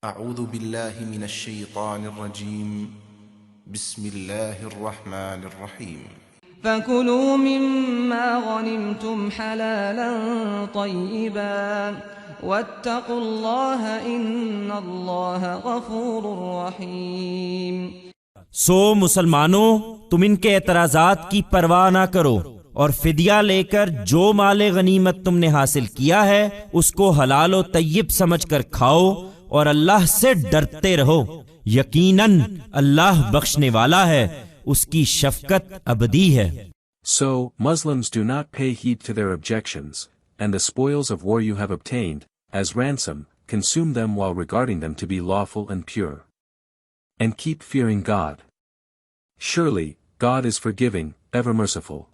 अऊज़ु बिल्लाहि मिनश शैतानिर रजीम बिस्मिल्लाहिर रहमानिर रहीम फकुलू मिम्मा गनिमतुम हलालन तय्यिबा वत्तकुल्लाह इन्नल्लाह गफूरुर रहीम। सो मुसलमानों, तुम इनके एतराज़ात की परवाह ना करो और फिदिया लेकर जो माले गनीमत तुमने हासिल किया है उसको हलाल और तय्यब समझकर खाओ और अल्लाह से डरते रहो। यकीनन अल्लाह बख्शने वाला है, उसकी शफकत अबदी है। So, Muslims do not pay heed to their objections, and the spoils of war you have obtained, as ransom, consume them while regarding them to be lawful and pure. And keep fearing God. Surely, God is forgiving, ever merciful.